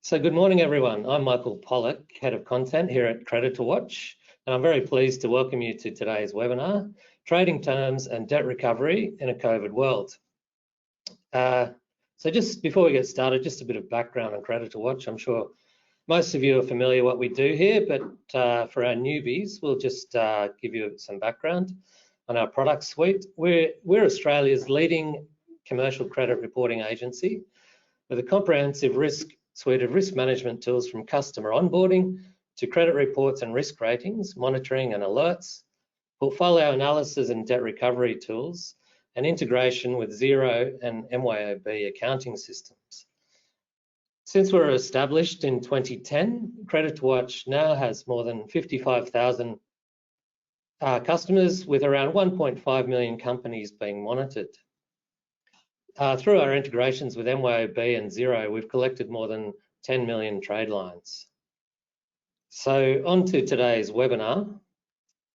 So good morning, everyone. I'm Michael Pollack, Head of Content here at CreditorWatch, and I'm very pleased to welcome you to today's webinar, Trading Terms and Debt Recovery in a COVID World. So just before we get started, just a bit of background on CreditorWatch. I'm sure most of you are familiar what we do here, but for our newbies, we'll just give you some background on our product suite. We're Australia's leading commercial credit reporting agency with a comprehensive suite of risk management tools, from customer onboarding to credit reports and risk ratings, monitoring and alerts, portfolio analysis and debt recovery tools, and integration with Xero and MYOB accounting systems. Since we were established in 2010, CreditorWatch now has more than 55,000 customers, with around 1.5 million companies being monitored. Through our integrations with MYOB and Xero, we've collected more than 10 million trade lines. So on to today's webinar.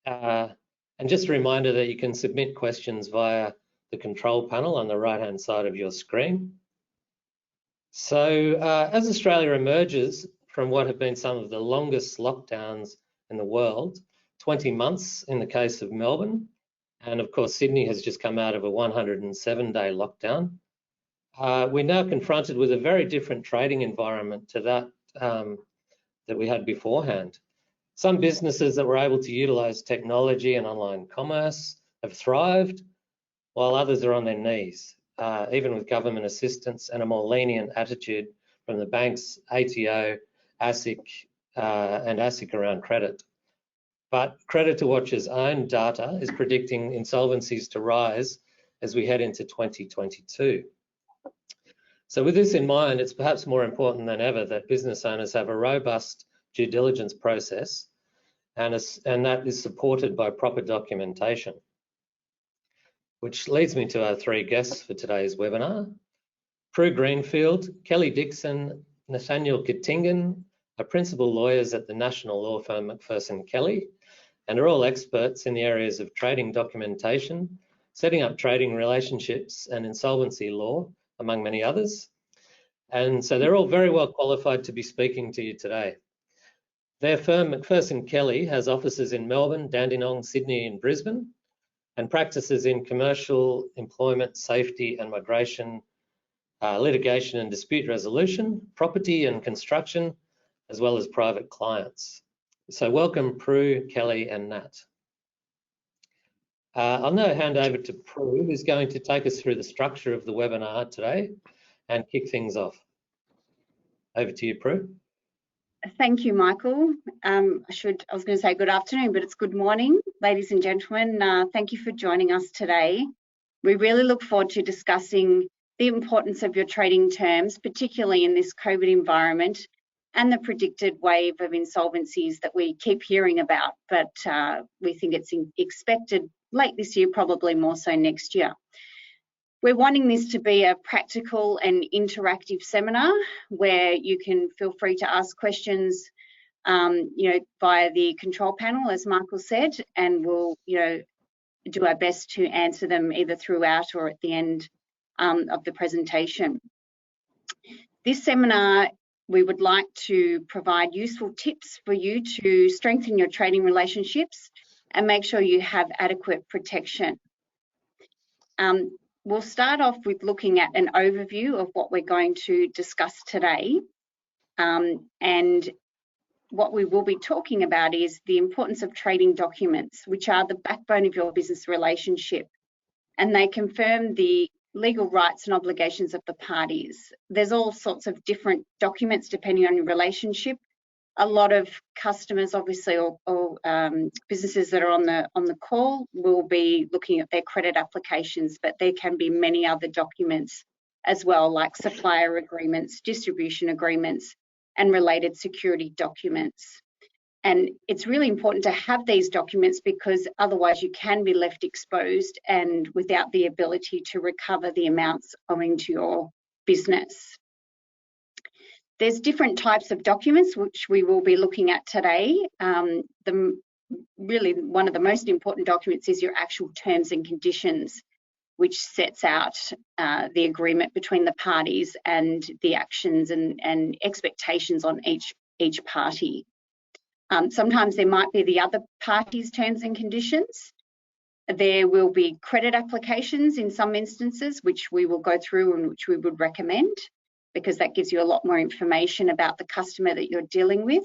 And just a reminder that you can submit questions via the control panel on the right-hand side of your screen. So as Australia emerges from what have been some of the longest lockdowns in the world, 20 months in the case of Melbourne, and of course, Sydney has just come out of a 107-day lockdown. We're now confronted with a very different trading environment to that that we had beforehand. Some businesses that were able to utilize technology and online commerce have thrived, while others are on their knees, even with government assistance and a more lenient attitude from the banks, ATO, ASIC, and ASIC around credit. But CreditorWatch's own data is predicting insolvencies to rise as we head into 2022. So with this in mind, it's perhaps more important than ever that business owners have a robust due diligence process, and that is supported by proper documentation. Which leads me to our three guests for today's webinar. Prue Greenfield, Kelly Dickson, Nathanael Kitingan are principal lawyers at the national law firm Macpherson Kelly, and are all experts in the areas of trading documentation, setting up trading relationships and insolvency law, among many others. And so they're all very well qualified to be speaking to you today. Their firm, Macpherson Kelly, has offices in Melbourne, Dandenong, Sydney and Brisbane, and practices in commercial, employment, safety and migration, litigation and dispute resolution, property and construction, as well as private clients. So welcome Prue, Kelly and Nat. I'll now hand over to Prue, who's going to take us through the structure of the webinar today and kick things off. Over to you, Prue. Thank you, Michael. I was going to say good afternoon, but it's good morning, ladies and gentlemen. Thank you for joining us today. We really look forward to discussing the importance of your trading terms, particularly in this COVID environment, and the predicted wave of insolvencies that we keep hearing about, but we think it's expected late this year, probably more so next year. We're wanting this to be a practical and interactive seminar where you can feel free to ask questions via the control panel, as Michael said, and we'll do our best to answer them either throughout or at the end of the presentation. This seminar, we would like to provide useful tips for you to strengthen your trading relationships and make sure you have adequate protection. We'll start off with looking at an overview of what we're going to discuss today. And what we will be talking about is the importance of trading documents, which are the backbone of your business relationship, and they confirm the legal rights and obligations of the parties. There's all sorts of different documents depending on your relationship. A lot of customers, obviously, or businesses that are on the call will be looking at their credit applications, but there can be many other documents as well, like supplier agreements, distribution agreements, and related security documents. And it's really important to have these documents because otherwise you can be left exposed and without the ability to recover the amounts owing to your business. There's different types of documents which we will be looking at today. Really one of the most important documents is your actual terms and conditions. which sets out the agreement between the parties and the actions and expectations on each party. Sometimes there might be the other party's terms and conditions. There will be credit applications in some instances, which we will go through and which we would recommend, because that gives you a lot more information about the customer that you're dealing with.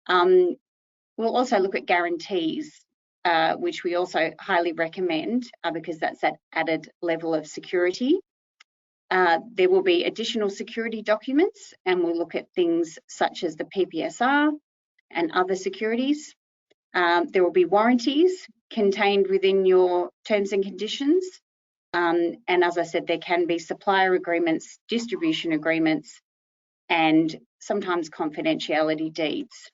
We'll also look at guarantees, which we also highly recommend because that's that added level of security. There will be additional security documents, and we'll look at things such as the PPSR and other securities. There will be warranties contained within your terms and conditions. And as I said, there can be supplier agreements, distribution agreements, and sometimes confidentiality deeds.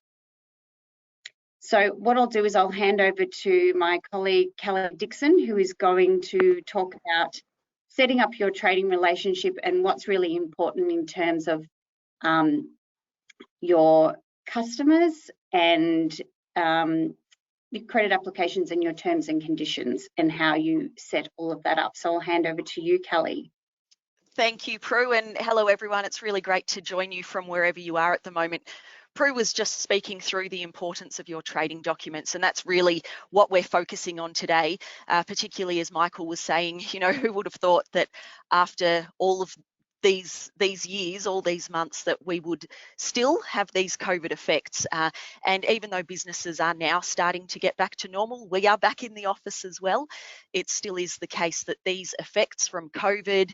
So what I'll do is I'll hand over to my colleague, Kelly Dickson, who is going to talk about setting up your trading relationship and what's really important in terms of your customers and your credit applications and your terms and conditions and how you set all of that up. So I'll hand over to you, Kelly. Thank you, Prue, and hello everyone. It's really great to join you from wherever you are at the moment. Prue was just speaking through the importance of your trading documents, and that's really what we're focusing on today, particularly as Michael was saying, you know, who would have thought that after all of these years, all these months, that we would still have these COVID effects. And even though businesses are now starting to get back to normal, we are back in the office as well. It still is the case that these effects from COVID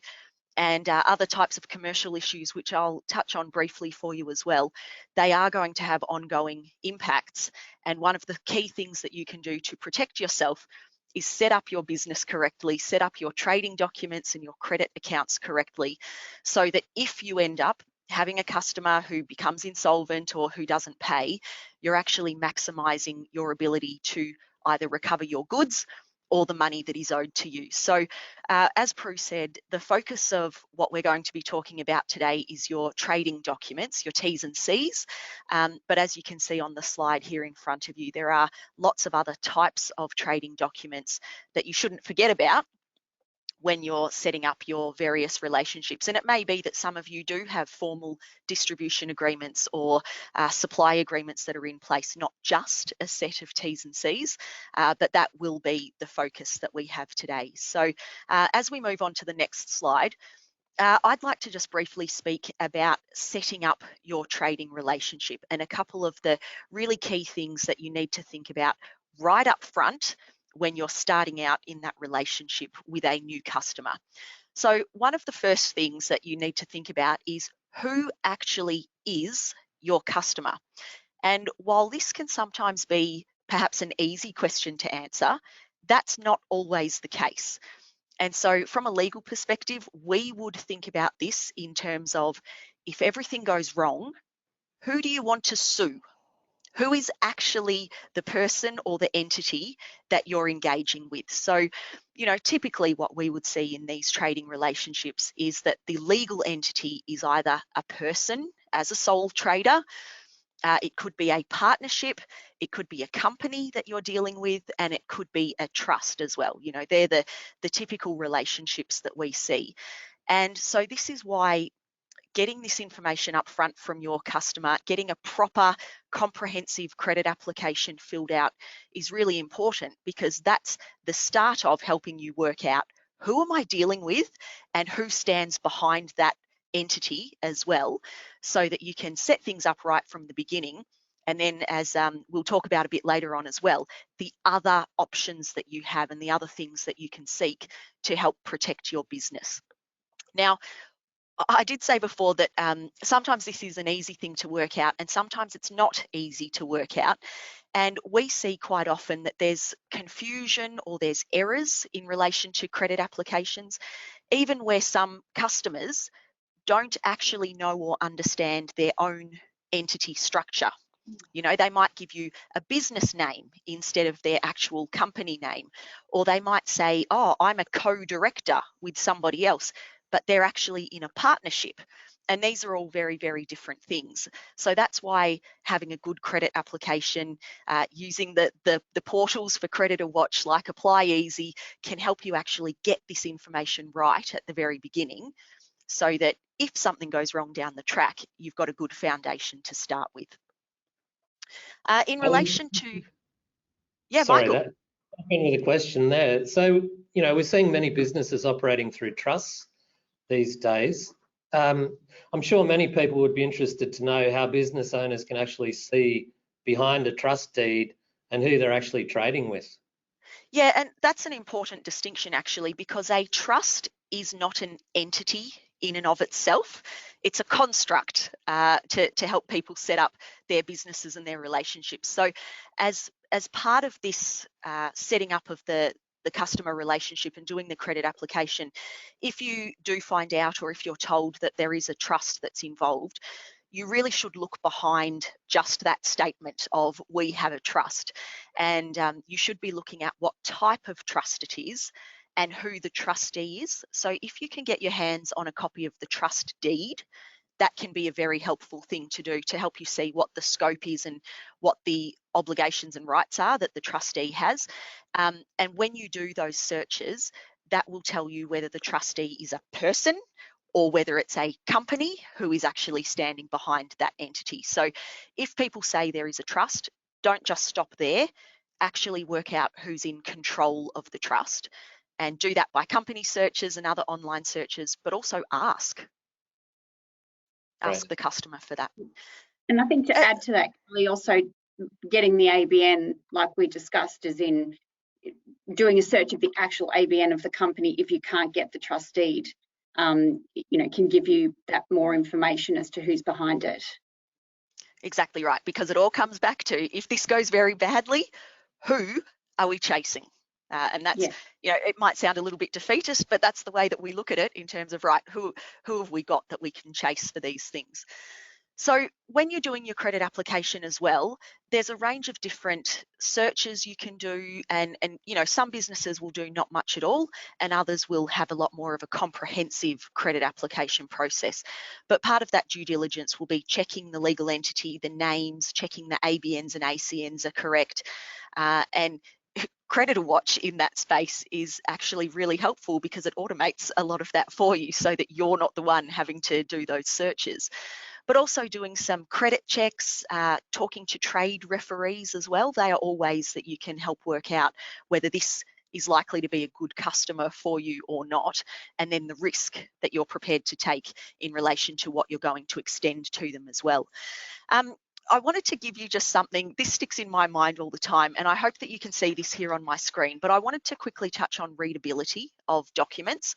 and other types of commercial issues, which I'll touch on briefly for you as well, they are going to have ongoing impacts. And one of the key things that you can do to protect yourself is set up your business correctly, set up your trading documents and your credit accounts correctly, so that if you end up having a customer who becomes insolvent or who doesn't pay, you're actually maximising your ability to either recover your goods or the money that is owed to you. So as Prue said, the focus of what we're going to be talking about today is your trading documents, your T's and C's. But as you can see on the slide here in front of you, there are lots of other types of trading documents that you shouldn't forget about when you're setting up your various relationships. And it may be that some of you do have formal distribution agreements or supply agreements that are in place, not just a set of T's and C's, but that will be the focus that we have today. So as we move on to the next slide, I'd like to just briefly speak about setting up your trading relationship and a couple of the really key things that you need to think about right up front when you're starting out in that relationship with a new customer. So one of the first things that you need to think about is who actually is your customer. And while this can sometimes be perhaps an easy question to answer, that's not always the case. And so from a legal perspective, we would think about this in terms of, if everything goes wrong, who do you want to sue? Who is actually the person or the entity that you're engaging with? So, you know, typically what we would see in these trading relationships is that the legal entity is either a person as a sole trader, it could be a partnership, it could be a company that you're dealing with, and it could be a trust as well. You know, they're the typical relationships that we see. And so this is why getting this information up front from your customer, getting a proper comprehensive credit application filled out is really important, because that's the start of helping you work out who am I dealing with and who stands behind that entity as well, so that you can set things up right from the beginning. And then, as we'll talk about a bit later on as well, the other options that you have and the other things that you can seek to help protect your business. Now, I did say before that sometimes this is an easy thing to work out and sometimes it's not easy to work out. And we see quite often that there's confusion or there's errors in relation to credit applications, even where some customers don't actually know or understand their own entity structure. You know, they might give you a business name instead of their actual company name, or they might say, oh, I'm a co-director with somebody else, but they're actually in a partnership. And these are all very, very different things. So that's why having a good credit application, using the portals for CreditorWatch like Apply Easy can help you actually get this information right at the very beginning, so that if something goes wrong down the track, you've got a good foundation to start with. In relation to, yeah, sorry, Michael. with a question there. So, you know, we're seeing many businesses operating through trusts these days. I'm sure many people would be interested to know how business owners can actually see behind a trust deed and who they're actually trading with. Yeah, and that's an important distinction actually, because a trust is not an entity in and of itself. It's a construct to help people set up their businesses and their relationships. So as part of this setting up of the customer relationship and doing the credit application, if you do find out, or if you're told that there is a trust that's involved, you really should look behind just that statement of "we have a trust," and you should be looking at what type of trust it is and who the trustee is. So if you can get your hands on a copy of the trust deed, that can be a very helpful thing to do to help you see what the scope is and what the obligations and rights are that the trustee has. And when you do those searches, that will tell you whether the trustee is a person or whether it's a company who is actually standing behind that entity. So if people say there is a trust, don't just stop there. Actually work out who's in control of the trust, and do that by company searches and other online searches, but also ask the customer for that. And I think to add to that, Kelly, also getting the ABN, like we discussed, is in doing a search of the actual ABN of the company. If you can't get the trust deed, you know, can give you that more information as to who's behind it. Exactly right, because it all comes back to, if this goes very badly, who are we chasing? And that's, you know, it might sound a little bit defeatist, but that's the way that we look at it in terms of, right, who have we got that we can chase for these things? So when you're doing your credit application as well, there's a range of different searches you can do, and you know, some businesses will do not much at all, and others will have a lot more of a comprehensive credit application process. But part of that due diligence will be checking the legal entity, the names, checking the ABNs and ACNs are correct, and CreditorWatch in that space is actually really helpful because it automates a lot of that for you, so that you're not the one having to do those searches. But also doing some credit checks, talking to trade referees as well. They are all ways that you can help work out whether this is likely to be a good customer for you or not, and then the risk that you're prepared to take in relation to what you're going to extend to them as well. I wanted to give you just something, this sticks in my mind all the time, and I hope that you can see this here on my screen, but I wanted to quickly touch on readability of documents.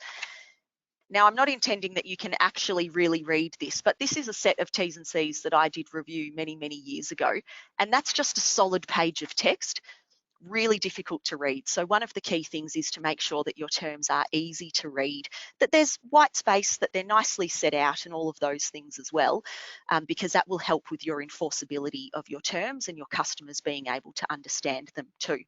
Now, I'm not intending that you can actually really read this, but this is a set of T's and C's that I did review many, many years ago, and that's just a solid page of text, really difficult to read. So one of the key things is to make sure that your terms are easy to read, that there's white space, that they're nicely set out, and all of those things as well, because that will help with your enforceability of your terms and your customers being able to understand them too.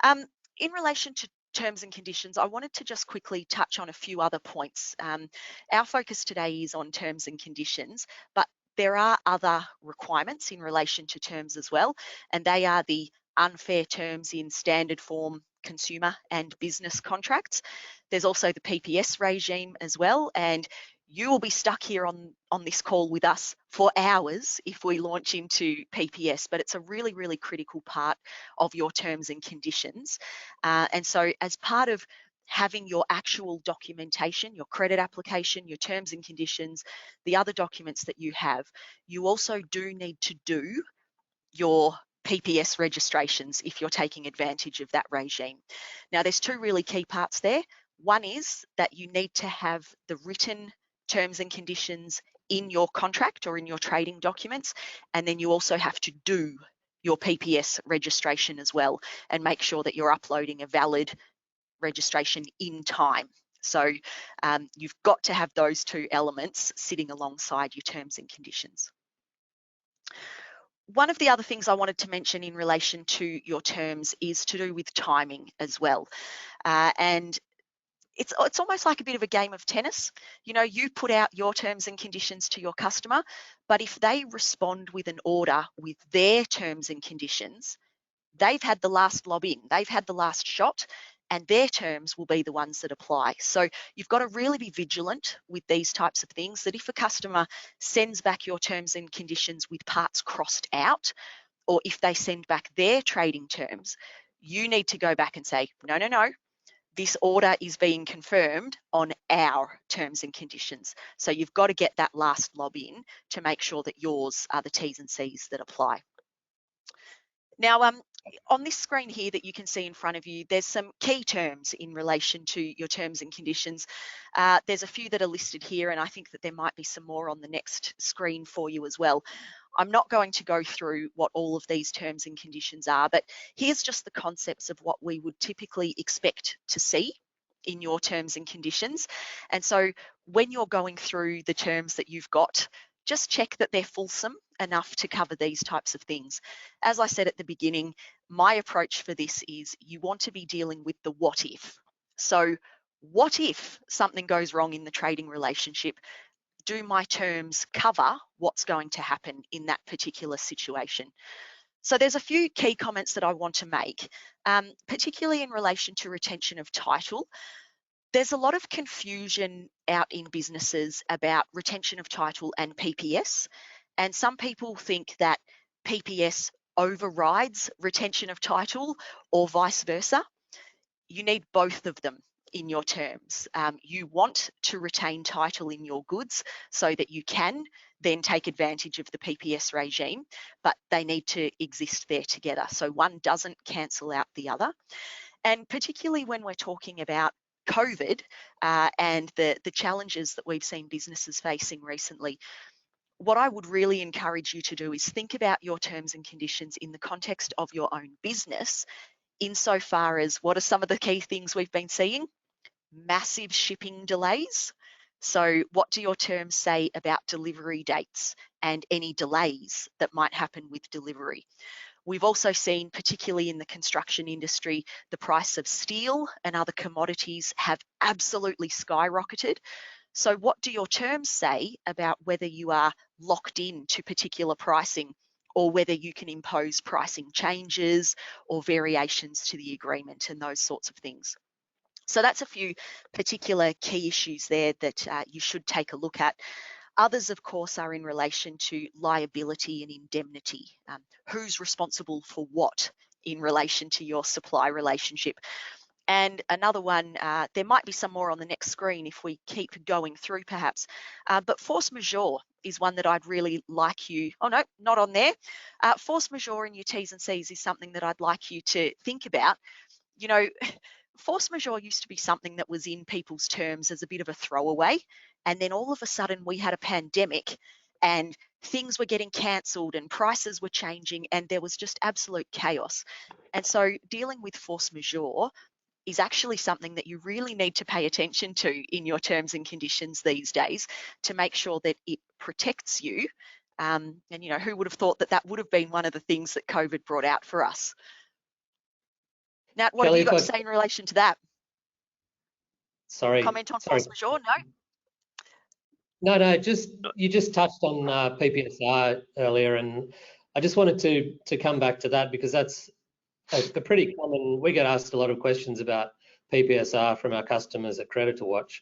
In relation to terms and conditions, I wanted to just quickly touch on a few other points. Our focus today is on terms and conditions, but there are other requirements in relation to terms as well, and they are the unfair terms in standard form consumer and business contracts. There's also the PPS regime as well, and you will be stuck here on this call with us for hours if we launch into PPS, but it's a really, really critical part of your terms and conditions. And so as part of having your actual documentation, your credit application, your terms and conditions, the other documents that you have, you also do need to do your PPS registrations if you're taking advantage of that regime. Now, there's two really key parts there. One is that you need to have the written terms and conditions in your contract or in your trading documents, and then you also have to do your PPS registration as well and make sure that you're uploading a valid registration in time. So you've got to have those two elements sitting alongside your terms and conditions. One of the other things I wanted to mention in relation to your terms is to do with timing as well. And it's almost like a bit of a game of tennis. You know, you put out your terms and conditions to your customer, but if they respond with an order with their terms and conditions, they've had the last lob in, they've had the last shot, and their terms will be the ones that apply. So you've got to really be vigilant with these types of things, that if a customer sends back your terms and conditions with parts crossed out, or if they send back their trading terms, you need to go back and say, no, no, no, this order is being confirmed on our terms and conditions. So you've got to get that last lob in to make sure that yours are the T's and C's that apply. Now, on this screen here that you can see in front of you, there's some key terms in relation to your terms and conditions. There's a few that are listed here, and I think that there might be some more on the next screen for you as well. I'm not going to go through what all of these terms and conditions are, but here's just the concepts of what we would typically expect to see in your terms and conditions. And so when you're going through the terms that you've got, just check that they're fulsome enough to cover these types of things. As I said at the beginning, my approach for this is you want to be dealing with the what if. So what if something goes wrong in the trading relationship? Do my terms cover what's going to happen in that particular situation? So there's a few key comments that I want to make, particularly in relation to retention of title. There's a lot of confusion out in businesses about retention of title and PPS. And some people think that PPS overrides retention of title or vice versa. You need both of them in your terms. You want to retain title in your goods so that you can then take advantage of the PPS regime, but they need to exist there together. So one doesn't cancel out the other. And particularly when we're talking about COVID and the challenges that we've seen businesses facing recently, what I would really encourage you to do is think about your terms and conditions in the context of your own business, insofar as what are some of the key things we've been seeing? Massive shipping delays. So what do your terms say about delivery dates and any delays that might happen with delivery? We've also seen, particularly in the construction industry, the price of steel and other commodities have absolutely skyrocketed. So what do your terms say about whether you are locked in to particular pricing, or whether you can impose pricing changes or variations to the agreement and those sorts of things? So that's a few particular key issues there that you should take a look at. Others, of course, are in relation to liability and indemnity. Who's responsible for what in relation to your supply relationship? And another one, there might be some more on the next screen if we keep going through perhaps, but force majeure is one that I'd really like you, oh no, not on there. Force majeure in your T's and C's is something that I'd like you to think about. You know, force majeure used to be something that was in people's terms as a bit of a throwaway. And then all of a sudden we had a pandemic and things were getting cancelled and prices were changing and there was just absolute chaos. And so dealing with force majeure is actually something that you really need to pay attention to in your terms and conditions these days to make sure that it protects you. And, you know, who would have thought that that would have been one of the things that COVID brought out for us? Nat, what Kelly, have you got to say in relation to that? Sorry. Comment on force majeure? No? No, you just touched on PPSR earlier, and I just wanted to come back to that because that's a pretty common. We get asked a lot of questions about PPSR from our customers at CreditorWatch.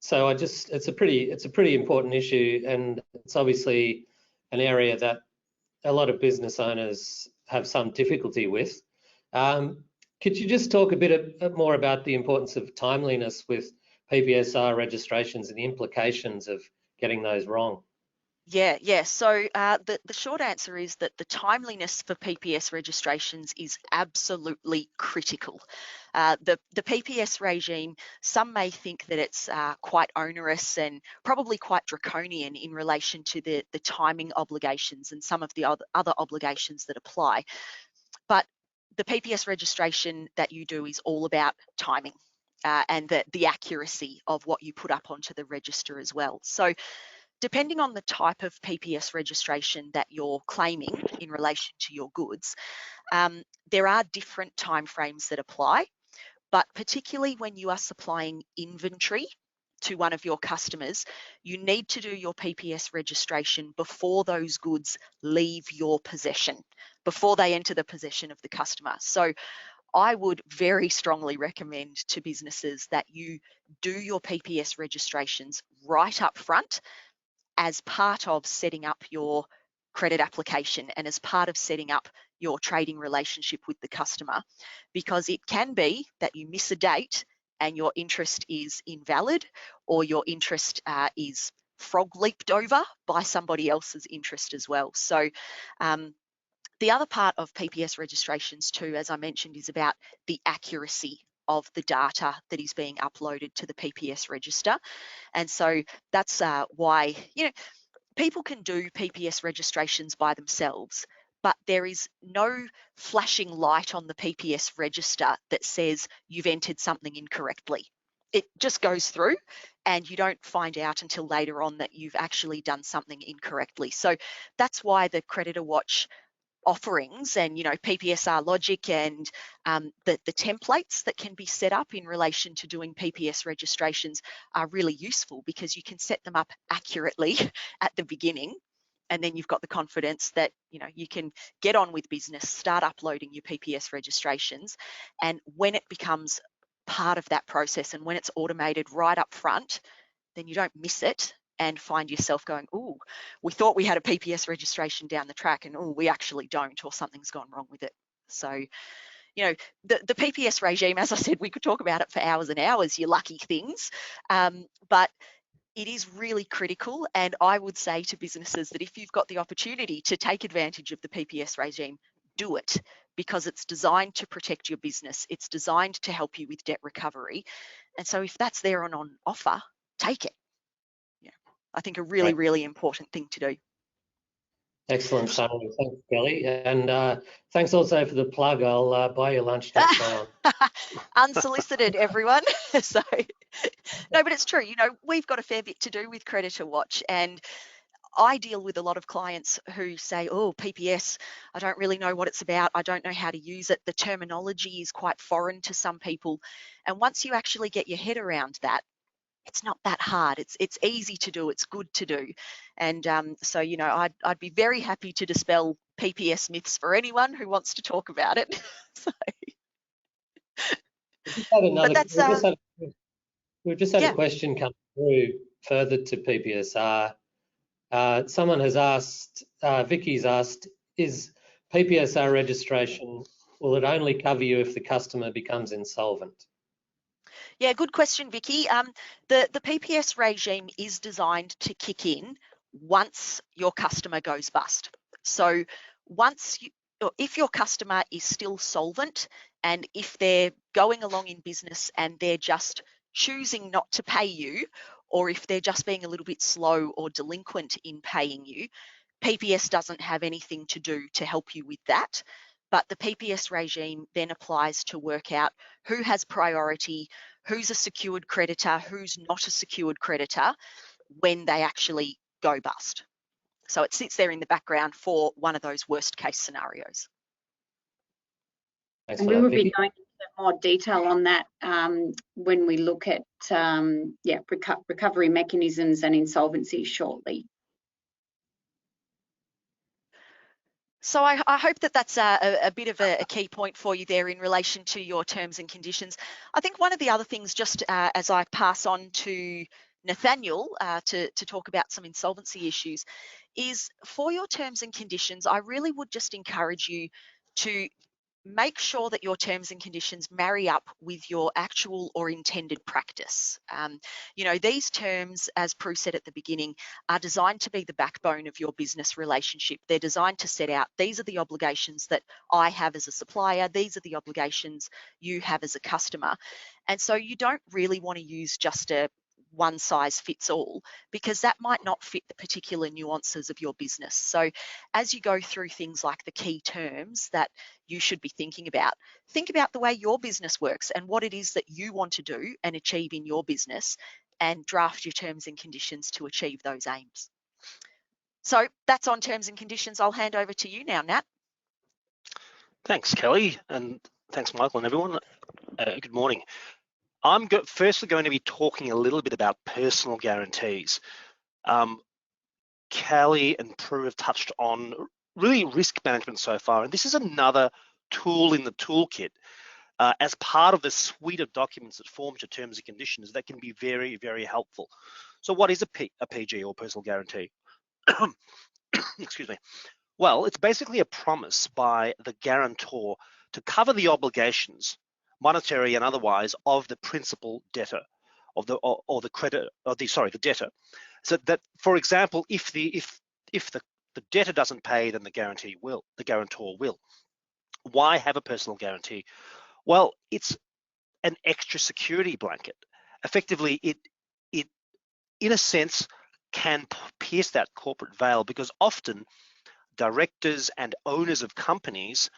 So it's a pretty important issue, and it's obviously an area that a lot of business owners have some difficulty with. Could you just talk a bit more about the importance of timeliness with PPSR registrations and the implications of getting those wrong? Yeah. So the short answer is that the timeliness for PPS registrations is absolutely critical. The PPS regime, some may think that it's quite onerous and probably quite draconian in relation to the timing obligations and some of the other obligations that apply. But the PPS registration that you do is all about timing and the accuracy of what you put up onto the register as well. So depending on the type of PPS registration that you're claiming in relation to your goods, there are different timeframes that apply. but particularly when you are supplying inventory to one of your customers, you need to do your PPS registration before those goods leave your possession, before they enter the possession of the customer. So I would very strongly recommend to businesses that you do your PPS registrations right up front as part of setting up your credit application and as part of setting up your trading relationship with the customer, because it can be that you miss a date and your interest is invalid, or your interest is frog leaped over by somebody else's interest as well. So the other part of PPS registrations too, as I mentioned, is about the accuracy of the data that is being uploaded to the PPS register. And so that's why, people can do PPS registrations by themselves, but there is no flashing light on the PPS register that says you've entered something incorrectly. It just goes through and you don't find out until later on that you've actually done something incorrectly. So that's why the CreditorWatch offerings and PPSR logic and the templates that can be set up in relation to doing PPS registrations are really useful, because you can set them up accurately at the beginning, and then you've got the confidence that you can get on with business, start uploading your PPS registrations, and when it becomes part of that process and when it's automated right up front, then you don't miss it and find yourself going, oh, we thought we had a PPS registration down the track, and oh, we actually don't, or something's gone wrong with it. So, the PPS regime, as I said, we could talk about it for hours and hours, you lucky things, but it is really critical. And I would say to businesses that if you've got the opportunity to take advantage of the PPS regime, do it, because it's designed to protect your business. It's designed to help you with debt recovery. And so if that's there and on offer, take it. I think a really, really important thing to do. Excellent summary. Thanks, Kelly. And thanks also for the plug. I'll buy your lunch next time. Unsolicited, everyone. So, no, but it's true. We've got a fair bit to do with CreditorWatch, and I deal with a lot of clients who say, oh, PPS, I don't really know what it's about. I don't know how to use it. The terminology is quite foreign to some people. And once you actually get your head around that, it's not that hard. It's easy to do. It's good to do. And so, I'd be very happy to dispel PPS myths for anyone who wants to talk about it. So. We've just had a question come through further to PPSR. Someone has asked, Vicky's asked, is PPSR registration, will it only cover you if the customer becomes insolvent? Yeah, good question, Vicky. The PPS regime is designed to kick in once your customer goes bust. So if your customer is still solvent, and if they're going along in business and they're just choosing not to pay you, or if they're just being a little bit slow or delinquent in paying you, PPS doesn't have anything to do to help you with that. But the PPS regime then applies to work out who has priority, who's a secured creditor, who's not a secured creditor when they actually go bust. So it sits there in the background for one of those worst case scenarios. And we will be going into more detail on that when we look at recovery mechanisms and insolvency shortly. So I hope that that's a bit of a key point for you there in relation to your terms and conditions. I think one of the other things, just as I pass on to Nathanael to talk about some insolvency issues, is for your terms and conditions, I really would just encourage you to make sure that your terms and conditions marry up with your actual or intended practice. These terms, as Prue said at the beginning, are designed to be the backbone of your business relationship. They're designed to set out, these are the obligations that I have as a supplier, these are the obligations you have as a customer. And so you don't really want to use just a one size fits all, because that might not fit the particular nuances of your business. So as you go through things like the key terms that you should be thinking about, think about the way your business works and what it is that you want to do and achieve in your business, and draft your terms and conditions to achieve those aims. So that's on terms and conditions. I'll hand over to you now, Nat. Thanks, Kelly. And Thanks, Michael, and everyone. Good morning. I'm firstly going to be talking a little bit about personal guarantees. Kelly and Prue have touched on really risk management so far, and this is another tool in the toolkit as part of the suite of documents that form your terms and conditions that can be very, very helpful. So what is a PG or personal guarantee? Excuse me. Well, it's basically a promise by the guarantor to cover the obligations, monetary and otherwise, of the principal debtor, of the or the creditor, or the debtor. So that, for example, if the debtor doesn't pay, then the guarantor will. Why have a personal guarantee? Well, it's an extra security blanket. Effectively, it in a sense can pierce that corporate veil, because often directors and owners of companies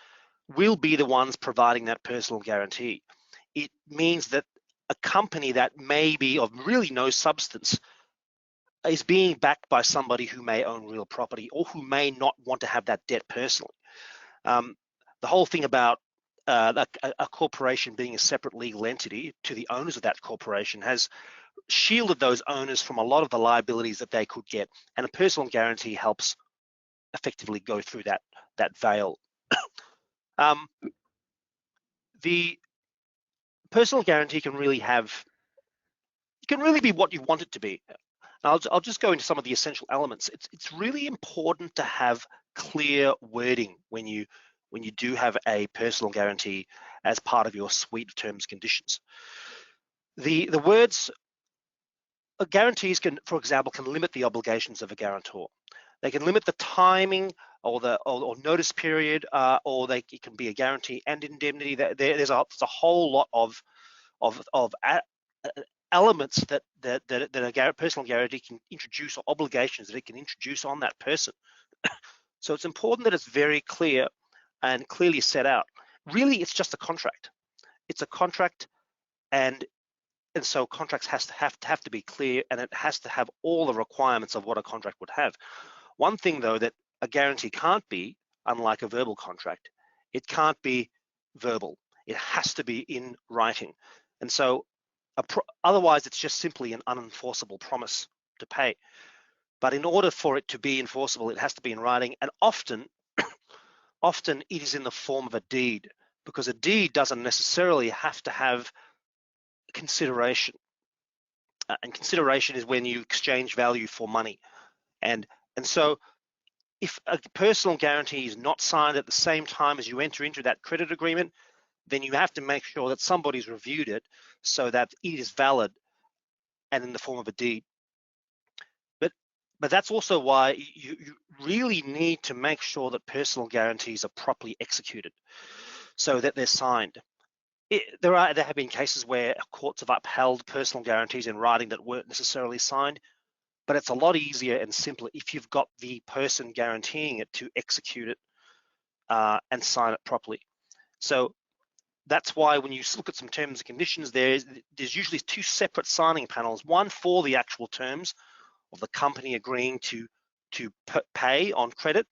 will be the ones providing that personal guarantee. It means that a company that may be of really no substance is being backed by somebody who may own real property or who may not want to have that debt personally. The whole thing about a corporation being a separate legal entity to the owners of that corporation has shielded those owners from a lot of the liabilities that they could get, and a personal guarantee helps effectively go through that veil. The personal guarantee can really be what you want it to be. I'll just go into some of the essential elements. It's really important to have clear wording when you do have a personal guarantee as part of your suite of terms and conditions. The words guarantees can, for example, can limit the obligations of a guarantor. They can limit the timing or notice period, or it can be a guarantee and indemnity. There's a whole lot of elements that a personal guarantee can introduce, or obligations that it can introduce on that person. So it's important that it's very clear and clearly set out. Really, it's just a contract. It's a contract, and so contracts have to be clear, and it has to have all the requirements of what a contract would have. One thing, though, that a guarantee can't be, unlike a verbal contract, it can't be verbal. It has to be in writing. And so otherwise, it's just simply an unenforceable promise to pay. But in order for it to be enforceable, it has to be in writing, and often it is in the form of a deed, because a deed doesn't necessarily have to have consideration. And consideration is when you exchange value for money. And so if a personal guarantee is not signed at the same time as you enter into that credit agreement, then you have to make sure that somebody's reviewed it so that it is valid and in the form of a deed. But that's also why you really need to make sure that personal guarantees are properly executed so that they're signed. There have been cases where courts have upheld personal guarantees in writing that weren't necessarily signed, but it's a lot easier and simpler if you've got the person guaranteeing it to execute it and sign it properly. So that's why when you look at some terms and conditions, there's usually two separate signing panels, one for the actual terms of the company agreeing to pay on credit,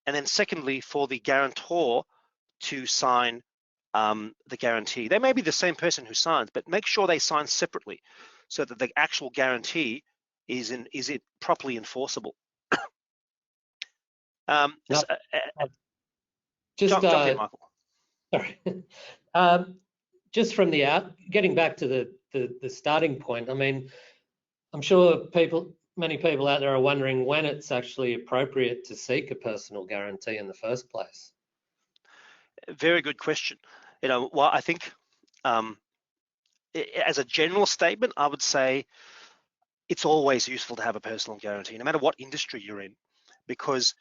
and then secondly for the guarantor to sign the guarantee. They may be the same person who signs, but make sure they sign separately so that the actual guarantee is properly enforceable. Jump in, Michael. Sorry. Just from getting back to the starting point, I mean, I'm sure many people out there are wondering when it's actually appropriate to seek a personal guarantee in the first place. Very good question. Well, I think as a general statement, I would say it's always useful to have a personal guarantee, no matter what industry you're in, because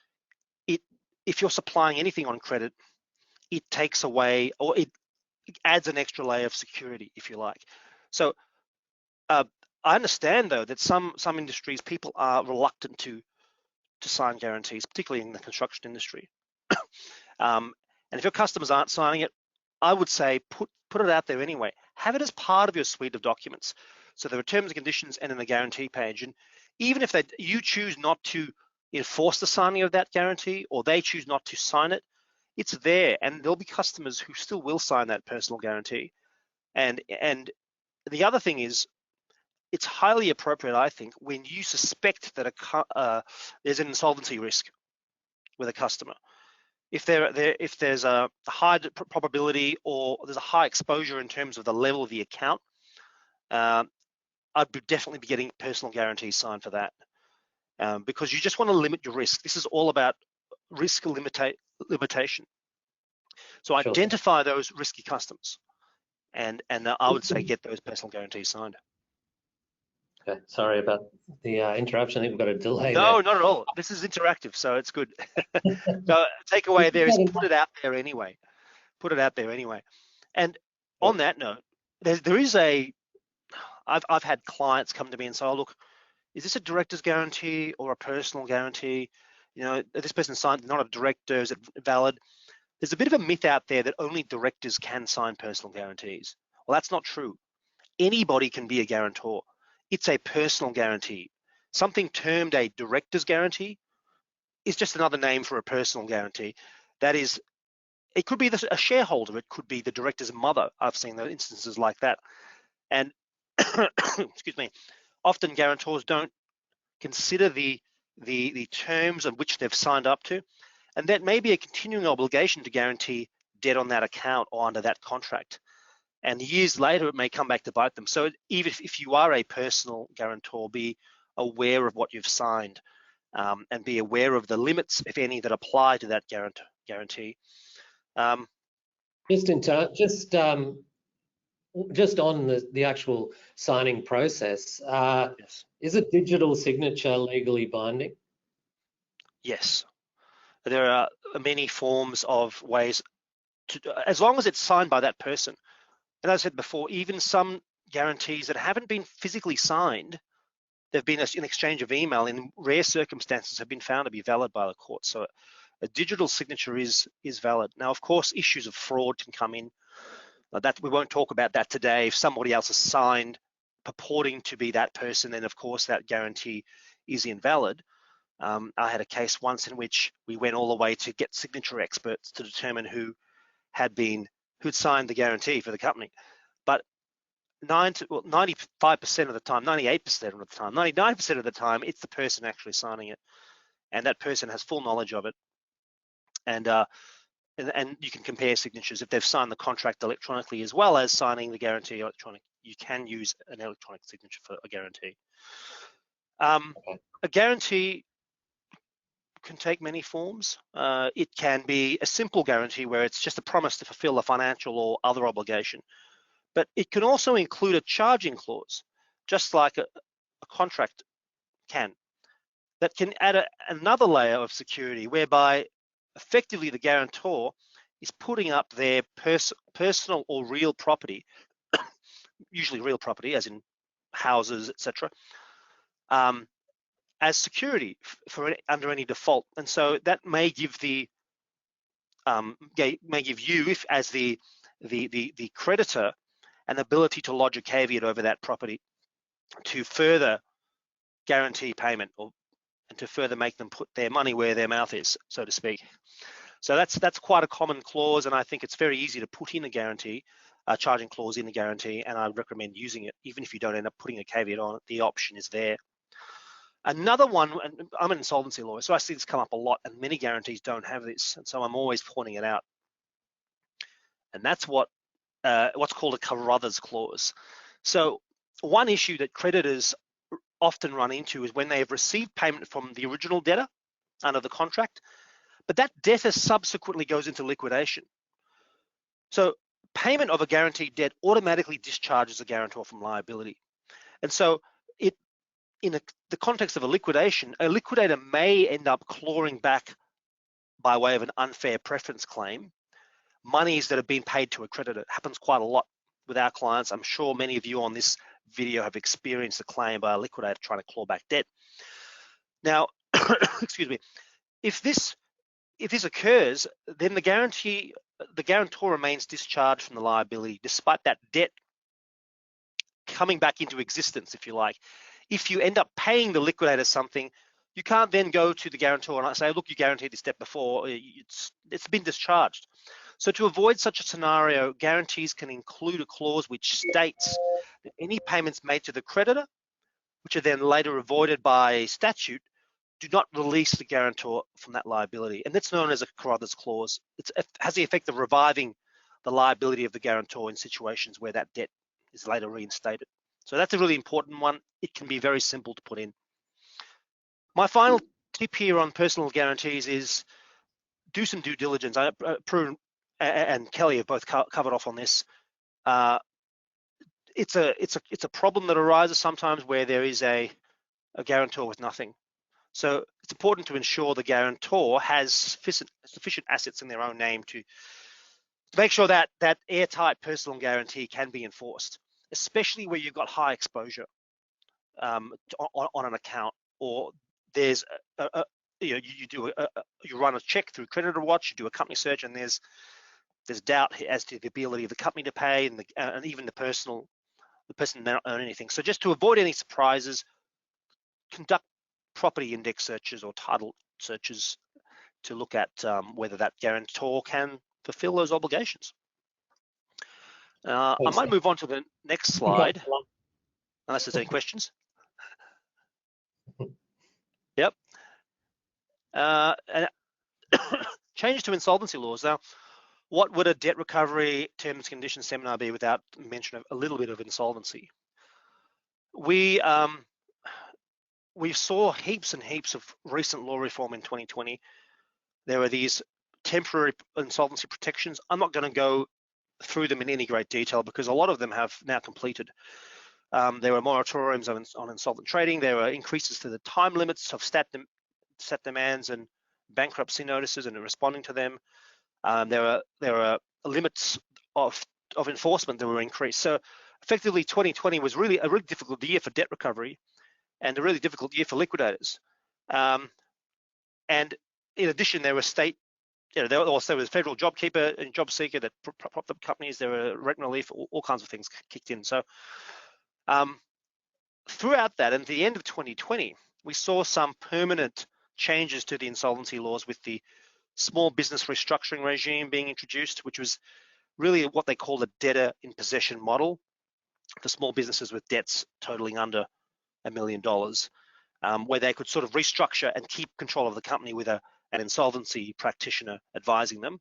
if you're supplying anything on credit, it takes away, or it adds an extra layer of security, if you like. So I understand, though, that some industries, people are reluctant to sign guarantees, particularly in the construction industry. And if your customers aren't signing it, I would say put it out there anyway. Have it as part of your suite of documents. So there are terms and conditions and in the guarantee page. And even if you choose not to enforce the signing of that guarantee, or they choose not to sign it, it's there, and there'll be customers who still will sign that personal guarantee. And the other thing is, it's highly appropriate, I think, when you suspect that there's an insolvency risk with a customer. If there's a high probability or there's a high exposure in terms of the level of the account, I'd definitely be getting personal guarantees signed for that, because you just want to limit your risk. This is all about risk limitation. So Sure. identify those risky customers, and I would say get those personal guarantees signed. Okay, sorry about the interruption. I think we've got a delay No, there. not at all. This is interactive, so it's good. So takeaway there is put it out there anyway. Put it out there anyway. And on that note, there is I've had clients come to me and say, oh, look, is this a director's guarantee or a personal guarantee? You know, this person signed, not a director, is it valid? There's a bit of a myth out there that only directors can sign personal guarantees. Well, that's not true. Anybody can be a guarantor. It's a personal guarantee. Something termed a director's guarantee is just another name for a personal guarantee. That is, it could be a shareholder, it could be the director's mother. I've seen the instances like that. And excuse me, often guarantors don't consider the terms of which they've signed up to, and that may be a continuing obligation to guarantee debt on that account or under that contract. And years later, it may come back to bite them. So even if you are a personal guarantor, be aware of what you've signed, and be aware of the limits, if any, that apply to that guarantee. Just on the actual signing process, Yes. is a digital signature legally binding? Yes. There are many forms of ways as long as it's signed by that person. And as I said before, even some guarantees that haven't been physically signed, they've been an exchange of email, in rare circumstances have been found to be valid by the court. So a digital signature is valid. Now, of course, issues of fraud can come in. That we won't talk about that today. If somebody else has signed purporting to be that person, then of course that guarantee is invalid. I had a case once in which we went all the way to get signature experts to determine who'd signed the guarantee for the company. But 95% of the time, 98% of the time, 99% of the time, it's the person actually signing it, and that person has full knowledge of it. And you can compare signatures if they've signed the contract electronically as well as signing the guarantee electronic. You can use an electronic signature for a guarantee. A guarantee can take many forms. It can be a simple guarantee where it's just a promise to fulfill a financial or other obligation. But it can also include a charging clause, just like a contract can, that can add another layer of security whereby effectively the guarantor is putting up their personal or real property, usually real property as in houses, etc., as security under any default. And so that may give you, as the creditor, an ability to lodge a caveat over that property to further guarantee payment, and to further make them put their money where their mouth is, so to speak. So that's quite a common clause, and I think it's very easy to put in a guarantee, a charging clause in the guarantee, and I recommend using it. Even if you don't end up putting a caveat on it, the option is there. Another one, and I'm an insolvency lawyer, so I see this come up a lot, and many guarantees don't have this, and so I'm always pointing it out. And that's what's called a Carruthers clause. So one issue that creditors often run into is when they have received payment from the original debtor under the contract, but that debtor subsequently goes into liquidation. So payment of a guaranteed debt automatically discharges the guarantor from liability. And so in the context of a liquidator may end up clawing back, by way of an unfair preference claim, monies that have been paid to a creditor. It happens quite a lot with our clients. I'm sure many of you on this video have experienced a claim by a liquidator trying to claw back debt. Now, excuse me, if this occurs, then the guarantor remains discharged from the liability despite that debt coming back into existence, if you like. If you end up paying the liquidator something, you can't then go to the guarantor and say, look, you guaranteed this debt before, it's been discharged. So to avoid such a scenario, guarantees can include a clause which states that any payments made to the creditor, which are then later avoided by statute, do not release the guarantor from that liability. And that's known as a Carruthers clause. It has the effect of reviving the liability of the guarantor in situations where that debt is later reinstated. So that's a really important one. It can be very simple to put in. My final tip here on personal guarantees is do some due diligence. Prue and Kelly have both covered off on this. It's a problem that arises sometimes where there is a guarantor with nothing. So it's important to ensure the guarantor has sufficient assets in their own name to make sure that that airtight personal guarantee can be enforced, especially where you've got high exposure on an account, or there's you run a check through CreditorWatch, you do a company search, and there's doubt as to the ability of the company to pay, and even the person may not earn anything. So just to avoid any surprises, conduct property index searches or title searches to look at whether that guarantor can fulfill those obligations. I might move on to the next slide, unless there's any questions. Yep. Changes to insolvency laws. Now, what would a debt recovery terms and conditions seminar be without mention of a little bit of insolvency? We saw heaps and heaps of recent law reform in 2020. There are these temporary insolvency protections. I'm not going to go through them in any great detail because a lot of them have now completed. There were moratoriums on insolvent trading. There were increases to the time limits of stat demands and bankruptcy notices and responding to them. There are limits of enforcement that were increased. So effectively 2020 was really a really difficult year for debt recovery and a really difficult year for liquidators. And in addition, there were state, there was federal JobKeeper and JobSeeker that propped up companies. There were rent relief, all kinds of things kicked in. So throughout that, and at the end of 2020, we saw some permanent changes to the insolvency laws with the small business restructuring regime being introduced, which was really what they call the debtor in possession model for small businesses with debts totaling under $1 million, where they could sort of restructure and keep control of the company with an insolvency practitioner advising them.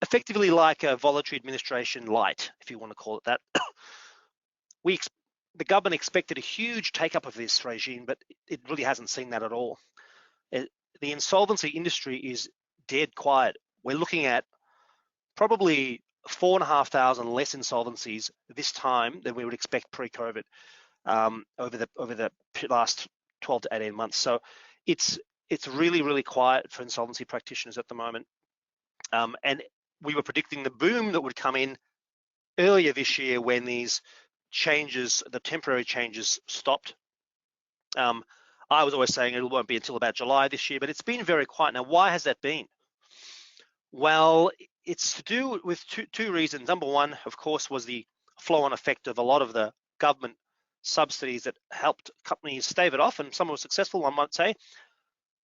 Effectively like a voluntary administration light, if you want to call it that. The government expected a huge take-up of this regime, but it really hasn't seen that at all. The insolvency industry is dead quiet. We're looking at probably 4,500 less insolvencies this time than we would expect pre-COVID over the last 12 to 18 months. So it's really, really quiet for insolvency practitioners at the moment. And we were predicting the boom that would come in earlier this year when these changes, the temporary changes, stopped. I was always saying it won't be until about July this year, but it's been very quiet. Now, why has that been? Well, it's to do with two reasons. Number one, of course, was the flow-on effect of a lot of the government subsidies that helped companies stave it off, and some were successful, one might say.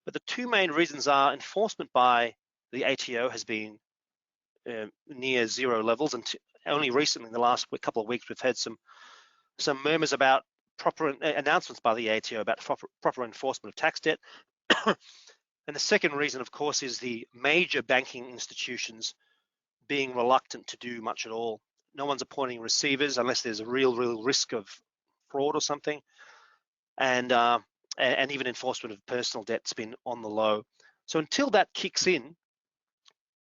But the two main reasons are enforcement by the ATO has been near zero levels, and only recently, in the last couple of weeks, we've had some murmurs about proper announcements by the ATO about proper enforcement of tax debt. And the second reason, of course, is the major banking institutions being reluctant to do much at all. No one's appointing receivers unless there's a real risk of fraud or something, and even enforcement of personal debt's been on the low. So until that kicks in,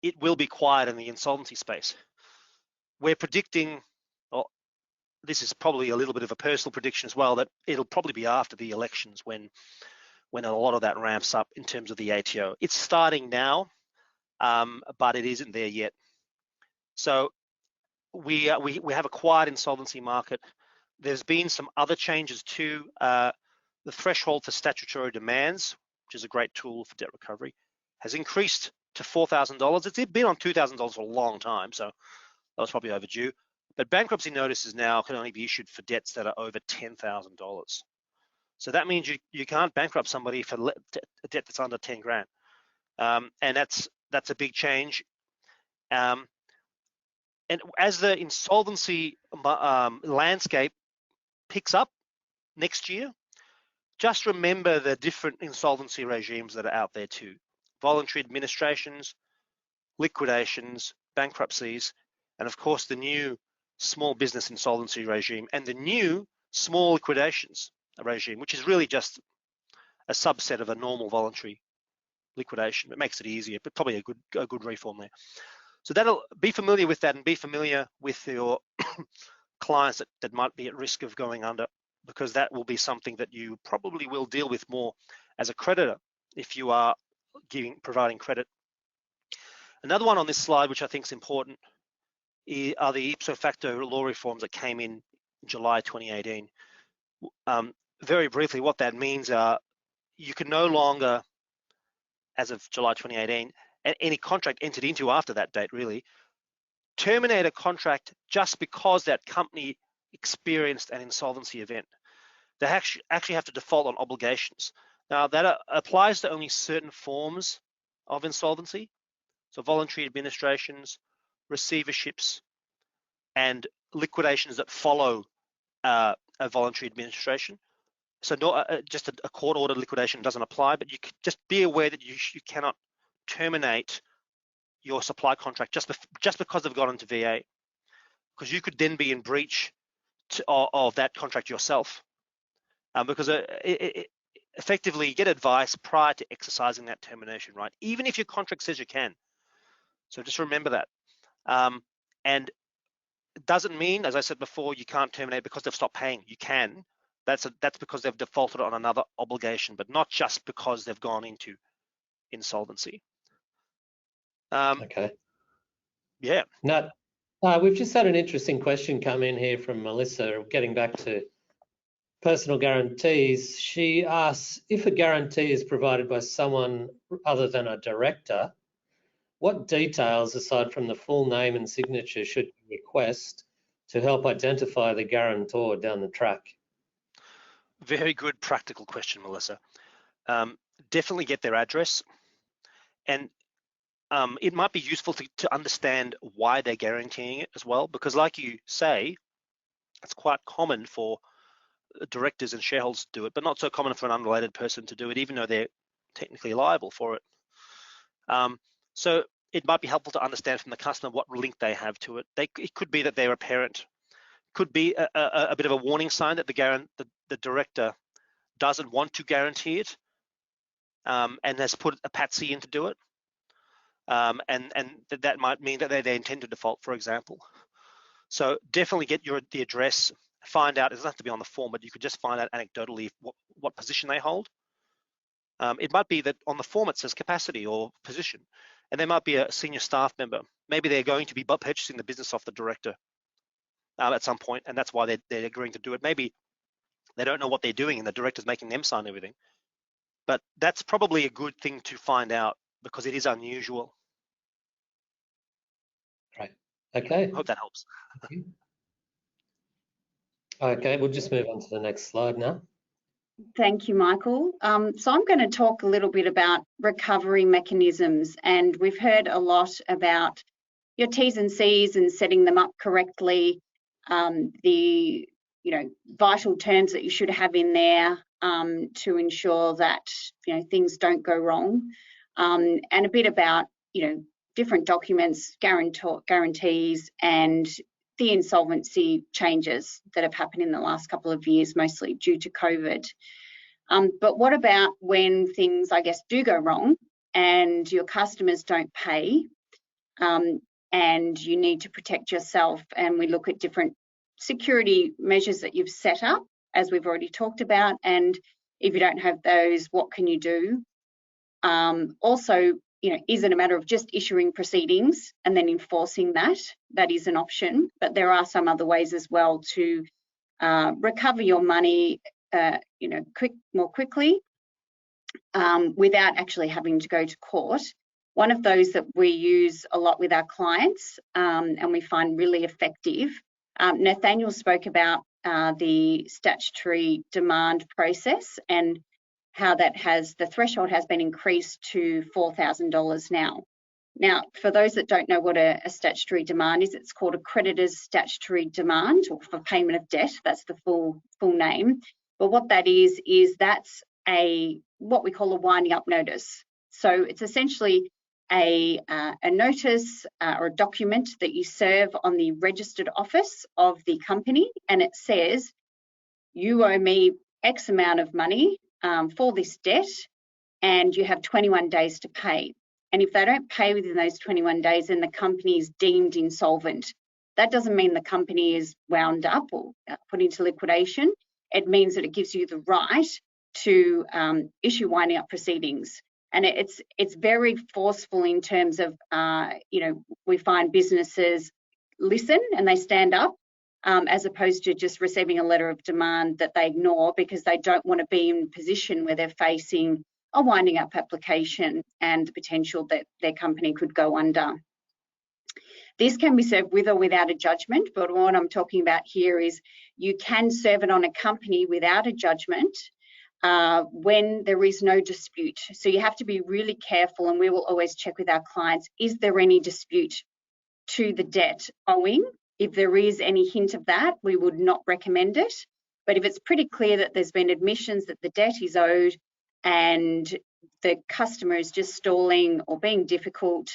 it will be quiet in the insolvency space. We're predicting, well, this is probably a little bit of a personal prediction as well, that it'll probably be after the elections when a lot of that ramps up in terms of the ATO. It's starting now, but it isn't there yet. So we have a quiet insolvency market. There's been some other changes too. The threshold for statutory demands, which is a great tool for debt recovery, has increased to $4,000. It's been on $2,000 for a long time, so that was probably overdue. But bankruptcy notices now can only be issued for debts that are over $10,000. So that means you can't bankrupt somebody for a debt that's under 10 grand. And that's a big change. And as the insolvency landscape picks up next year, just remember the different insolvency regimes that are out there too. Voluntary administrations, liquidations, bankruptcies, and of course the new small business insolvency regime and the new small liquidations regime, which is really just a subset of a normal voluntary liquidation. It makes it easier, but probably a good reform there. So that'll be familiar with that and be familiar with your clients that might be at risk of going under, because that will be something that you probably will deal with more as a creditor if you are providing credit. Another one on this slide, which I think is important, are the ipso facto law reforms that came in July 2018. Very briefly, what that means are you can no longer, as of July 2018, any contract entered into after that date really, terminate a contract just because that company experienced an insolvency event. They actually have to default on obligations. Now that applies to only certain forms of insolvency, so voluntary administrations, receiverships, and liquidations that follow a voluntary administration. So just a court-ordered liquidation doesn't apply, but you could just be aware that you cannot terminate your supply contract just because they've gone into VA, because you could then be in breach of that contract yourself, because effectively you get advice prior to exercising that termination right, even if your contract says you can. So just remember that. And it doesn't mean, as I said before, you can't terminate because they've stopped paying. You can. That's because they've defaulted on another obligation, but not just because they've gone into insolvency. Okay. Yeah. Now, we've just had an interesting question come in here from Melissa, getting back to personal guarantees. She asks, if a guarantee is provided by someone other than a director, what details, aside from the full name and signature, should you request to help identify the guarantor down the track? Very good practical question, Melissa. Definitely get their address, and it might be useful to understand why they're guaranteeing it as well, because like you say, it's quite common for directors and shareholders to do it, but not so common for an unrelated person to do it, even though they're technically liable for it. So it might be helpful to understand from the customer what link they have to it. It could be that they're a parent, could be a bit of a warning sign that the director doesn't want to guarantee it, and has put a patsy in to do it. And that might mean that they intend to default, for example. So definitely get the address, find out. It doesn't have to be on the form, but you could just find out anecdotally what position they hold. It might be that on the form it says capacity or position, and they might be a senior staff member. Maybe they're going to be purchasing the business off the director at some point, and that's why they're agreeing to do it. Maybe they don't know what they're doing and the director's making them sign everything. But that's probably a good thing to find out, because it is unusual. Right. Okay. I hope that helps. Okay, we'll just move on to the next slide now. Thank you, Michael. So I'm going to talk a little bit about recovery mechanisms, and we've heard a lot about your T's and C's and setting them up correctly, the vital terms that you should have in there to ensure that things don't go wrong, and a bit about different documents, guarantees, and the insolvency changes that have happened in the last couple of years, mostly due to COVID. But what about when things, I guess, do go wrong and your customers don't pay, and you need to protect yourself? And we look at different security measures that you've set up, as we've already talked about. And if you don't have those, what can you do? Also, is it a matter of just issuing proceedings and then enforcing that? That is an option, but there are some other ways as well to recover your money, more quickly, without actually having to go to court. One of those that we use a lot with our clients, and we find really effective. Nathanael spoke about the statutory demand process and how that the threshold has been increased to $4,000 now. Now, for those that don't know what a statutory demand is, it's called a creditor's statutory demand, or for payment of debt. That's the full name. But what that is that's what we call a winding up notice. So it's essentially a notice or a document that you serve on the registered office of the company, and it says, you owe me X amount of money for this debt, and you have 21 days to pay. And if they don't pay within those 21 days, then the company is deemed insolvent. That doesn't mean the company is wound up or put into liquidation. It means that it gives you the right to issue winding up proceedings. And it's very forceful in terms of, we find businesses listen and they stand up, as opposed to just receiving a letter of demand that they ignore because they don't want to be in a position where they're facing a winding up application and the potential that their company could go under. This can be served with or without a judgment, but what I'm talking about here is you can serve it on a company without a judgment when there is no dispute. So you have to be really careful, and we will always check with our clients, is there any dispute to the debt owing? If there is any hint of that, we would not recommend it. But if it's pretty clear that there's been admissions that the debt is owed and the customer is just stalling or being difficult,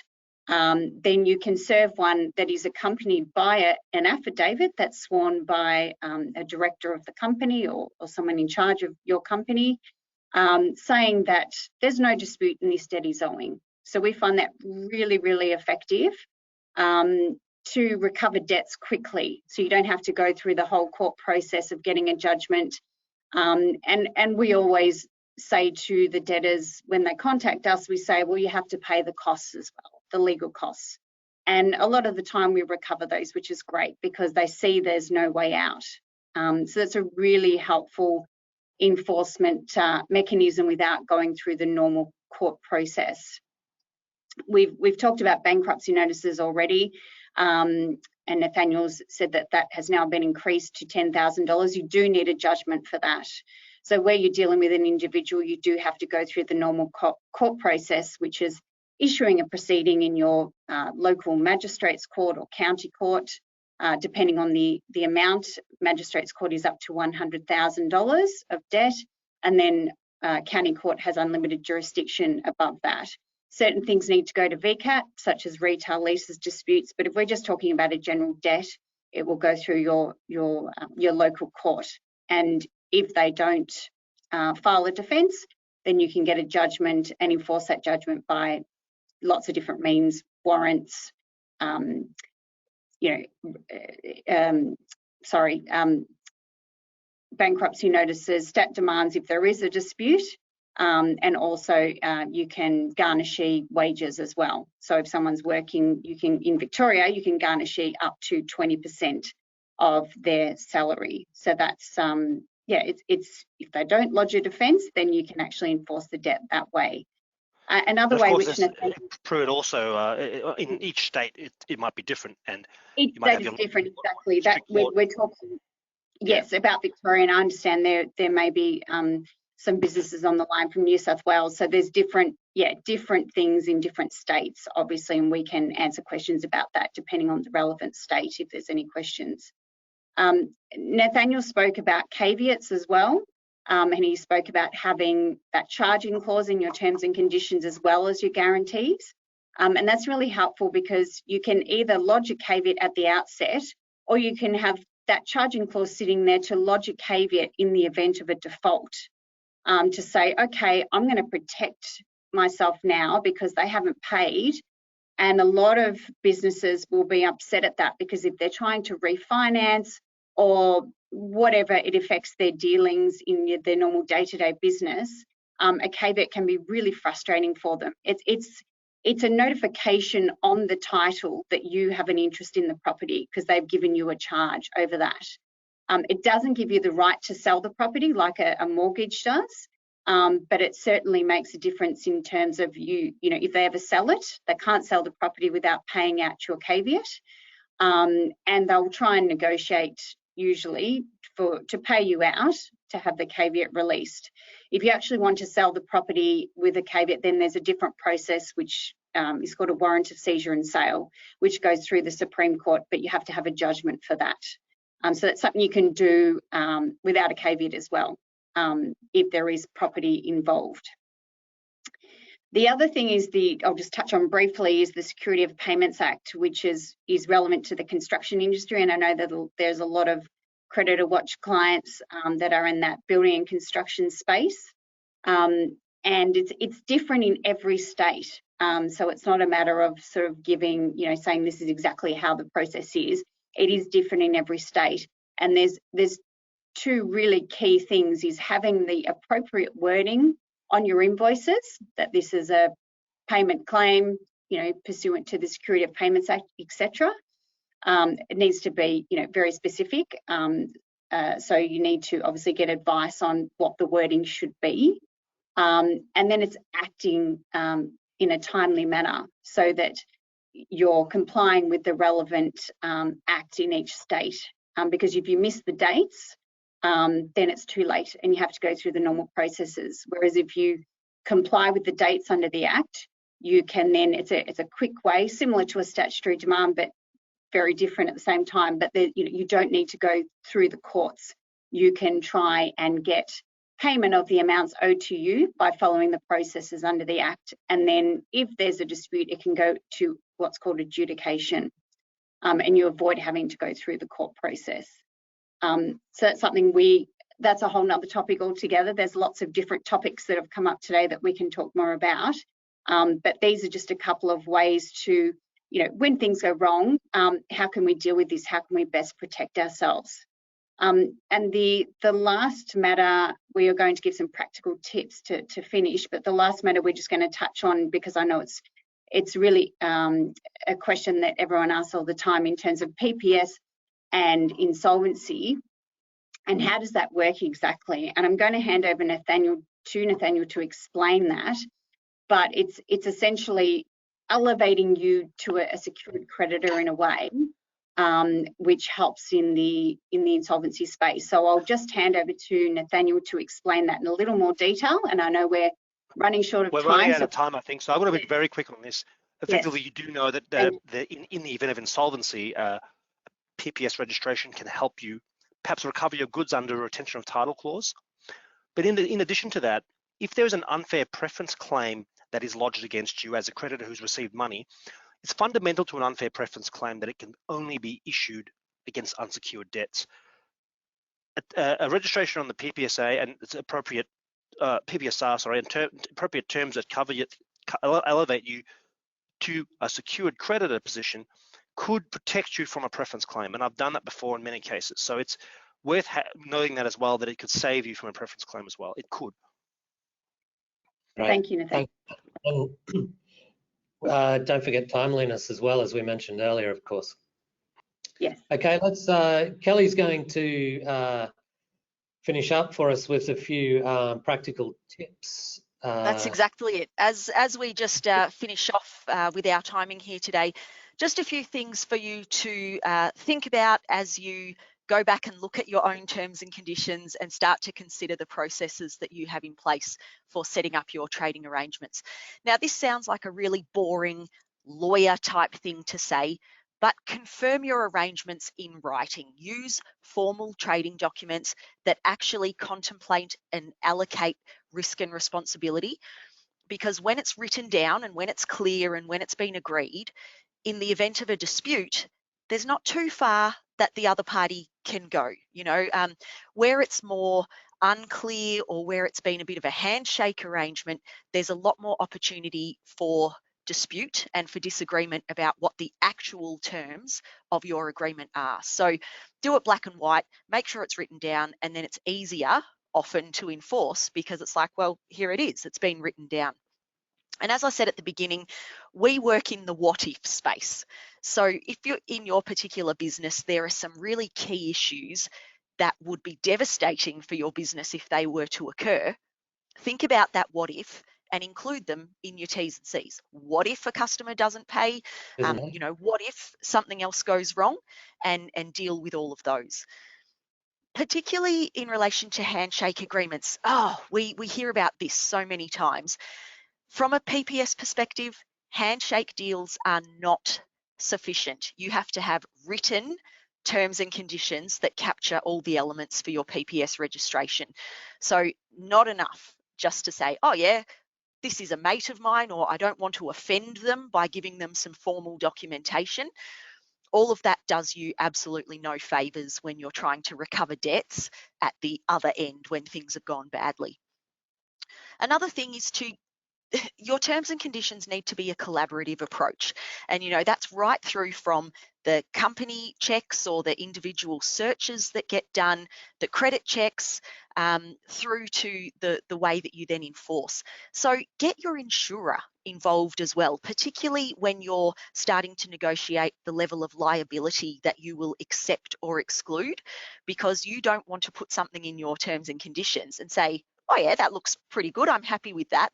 then you can serve one that is accompanied by an affidavit that's sworn by a director of the company or someone in charge of your company, saying that there's no dispute and this debt is owing. So we find that really, really effective to recover debts quickly. So you don't have to go through the whole court process of getting a judgment. And we always say to the debtors, when they contact us, we say, well, you have to pay the costs as well, the legal costs. And a lot of the time we recover those, which is great because they see there's no way out. So that's a really helpful enforcement mechanism without going through the normal court process. We've talked about bankruptcy notices already, and Nathaniel's said that has now been increased to $10,000. You do need a judgment for that. So where you're dealing with an individual, you do have to go through the normal court process, which is issuing a proceeding in your local magistrates court or county court, depending on the amount. Magistrates court is up to $100,000 of debt, and then county court has unlimited jurisdiction above that. Certain things need to go to VCAT, such as retail leases disputes, but if we're just talking about a general debt, it will go through your local court. And if they don't file a defence, then you can get a judgment and enforce that judgment by lots of different means, warrants, bankruptcy notices, stat demands if there is a dispute, and also you can garnishee wages as well. So if someone's working, in Victoria, you can garnishee up to 20% of their salary. So that's it's if they don't lodge a defence, then you can actually enforce the debt that way. Another way, which Prue, it also in each state it might be different, and each state is different. Exactly. That we're talking. Yes, about Victoria, and I understand there may be some businesses on the line from New South Wales. So there's different things in different states, obviously, and we can answer questions about that depending on the relevant state if there's any questions. Nathaniel spoke about caveats as well, and he spoke about having that charging clause in your terms and conditions as well as your guarantees. And that's really helpful because you can either lodge a caveat at the outset, or you can have that charging clause sitting there to lodge a caveat in the event of a default, to say, okay, I'm going to protect myself now because they haven't paid. And a lot of businesses will be upset at that because if they're trying to refinance or whatever, it affects their dealings in their normal day-to-day business, a caveat can be really frustrating for them. It's a notification on the title that you have an interest in the property because they've given you a charge over that. It doesn't give you the right to sell the property like a mortgage does, but it certainly makes a difference in terms of if they ever sell it, they can't sell the property without paying out your caveat, and they'll try and negotiate usually to pay you out to have the caveat released. If you actually want to sell the property with a caveat, then there's a different process which is called a warrant of seizure and sale, which goes through the Supreme Court, but you have to have a judgment for that. So that's something you can do without a caveat as well, if there is property involved. The other thing is I'll just touch on briefly, is the Security of Payments Act, which is relevant to the construction industry. And I know that there's a lot of CreditorWatch clients that are in that building and construction space. And it's different in every state. So it's not a matter of sort of giving, saying this is exactly how the process is. It is different in every state. And there's two really key things, is having the appropriate wording on your invoices, that this is a payment claim, pursuant to the Security of Payments Act, etc. It needs to be, very specific. So you need to obviously get advice on what the wording should be. And then it's acting in a timely manner so that you're complying with the relevant act in each state. Because if you miss the dates, then it's too late and you have to go through the normal processes. Whereas if you comply with the dates under the Act, you can then, it's a quick way, similar to a statutory demand, but very different at the same time. But you don't need to go through the courts. You can try and get payment of the amounts owed to you by following the processes under the Act. And then if there's a dispute, it can go to what's called adjudication, and you avoid having to go through the court process. So that's something that's a whole nother topic altogether. There's lots of different topics that have come up today that we can talk more about. But these are just a couple of ways to, when things go wrong, how can we deal with this? How can we best protect ourselves? And the last matter, we are going to give some practical tips to finish, but the last matter we're just going to touch on, because I know it's really a question that everyone asks all the time in terms of PPS and insolvency, and how does that work exactly? And I'm going to hand over Nathanael to explain that, but it's essentially elevating you to a secured creditor in a way, which helps in the insolvency space. So I'll just hand over to Nathanael to explain that in a little more detail. And I know we're running short of time. We're running out of time, I think. So I want to be very quick on this. Effectively, you do know that in the event of insolvency, PPS registration can help you perhaps recover your goods under a retention of title clause. But in addition to that, if there is an unfair preference claim that is lodged against you as a creditor who's received money, it's fundamental to an unfair preference claim that it can only be issued against unsecured debts. A registration on the PPSA and its appropriate PPSR, and appropriate terms that elevate you to a secured creditor position could protect you from a preference claim. And I've done that before in many cases. So it's worth knowing that as well, that it could save you from a preference claim as well. It could. Right. Thank you, Nathan. Don't forget timeliness as well, as we mentioned earlier, of course. Yes. Okay, Kelly's going to finish up for us with a few practical tips. That's exactly it. As we just finish off with our timing here today, just a few things for you to think about as you go back and look at your own terms and conditions and start to consider the processes that you have in place for setting up your trading arrangements. Now, this sounds like a really boring lawyer type thing to say, but confirm your arrangements in writing. Use formal trading documents that actually contemplate and allocate risk and responsibility, because when it's written down and when it's clear and when it's been agreed, in the event of a dispute, there's not too far that the other party can go. Where it's more unclear or where it's been a bit of a handshake arrangement, there's a lot more opportunity for dispute and for disagreement about what the actual terms of your agreement are. So do it black and white, make sure it's written down, and then it's easier often to enforce because it's like, well, here it is, it's been written down. And as I said at the beginning, we work in the what if space. So if you're in your particular business, there are some really key issues that would be devastating for your business if they were to occur. Think about that what if and include them in your T's and C's. What if a customer doesn't pay? What if something else goes wrong? And deal with all of those. particularly in relation to handshake agreements. Oh, we hear about this so many times. From a PPS perspective, handshake deals are not sufficient. You have to have written terms and conditions that capture all the elements for your PPS registration. So not enough just to say, oh yeah, this is a mate of mine, or I don't want to offend them by giving them some formal documentation. All of that does you absolutely no favours when you're trying to recover debts at the other end when things have gone badly. Another thing is your terms and conditions need to be a collaborative approach. And, that's right through from the company checks or the individual searches that get done, the credit checks, through to the way that you then enforce. So get your insurer involved as well, particularly when you're starting to negotiate the level of liability that you will accept or exclude, because you don't want to put something in your terms and conditions and say, oh yeah, that looks pretty good, I'm happy with that,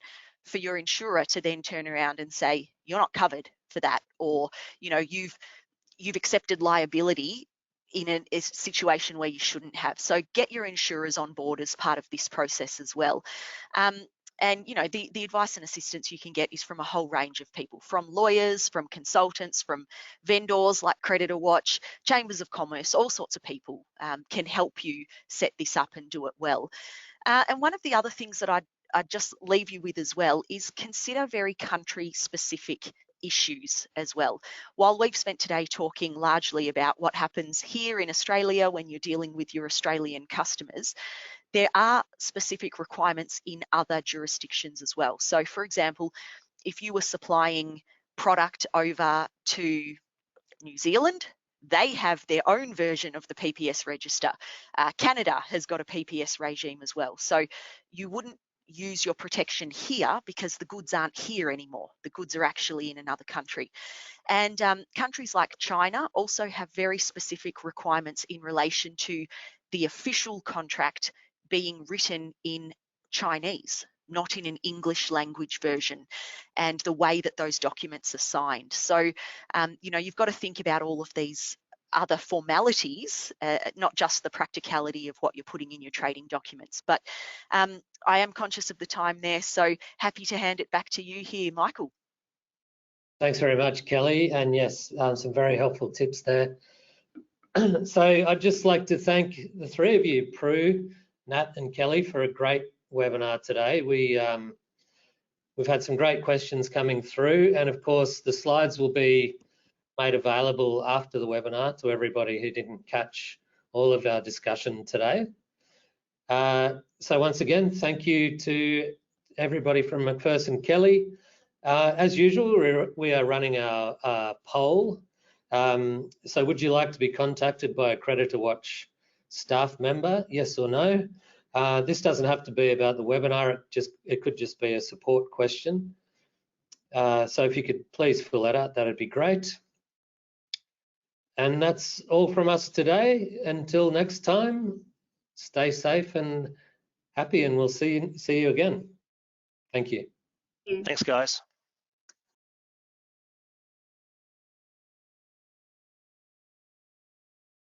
for your insurer to then turn around and say you're not covered for that, or you've accepted liability in a situation where you shouldn't have. So get your insurers on board as part of this process as well. And the advice and assistance you can get is from a whole range of people, from lawyers, from consultants, from vendors like CreditorWatch, chambers of commerce, all sorts of people can help you set this up and do it well. And one of the other things that I'd just leave you with as well is consider very country specific issues as well. While we've spent today talking largely about what happens here in Australia when you're dealing with your Australian customers, there are specific requirements in other jurisdictions as well. So for example, if you were supplying product over to New Zealand, they have their own version of the PPS register. Canada has got a PPS regime as well. So you wouldn't use your protection here because the goods aren't here anymore. The goods are actually in another country. And countries like China also have very specific requirements in relation to the official contract being written in Chinese, not in an English language version, and the way that those documents are signed. So, you've got to think about all of these other formalities, not just the practicality of what you're putting in your trading documents. But I am conscious of the time there, so happy to hand it back to you here, Michael. Thanks very much, Kelly. And yes, some very helpful tips there. So I'd just like to thank the three of you, Prue, Nat and Kelly, for a great webinar today. We've had some great questions coming through, and of course the slides will be made available after the webinar to everybody who didn't catch all of our discussion today. So once again, thank you to everybody from Macpherson Kelly. As usual, we are running our poll. So would you like to be contacted by a CreditorWatch staff member, yes or no? This doesn't have to be about the webinar, it could just be a support question. So if you could please fill that out, that'd be great. And that's all from us today. Until next time, stay safe and happy, and we'll see you again. Thank you. Thanks, guys.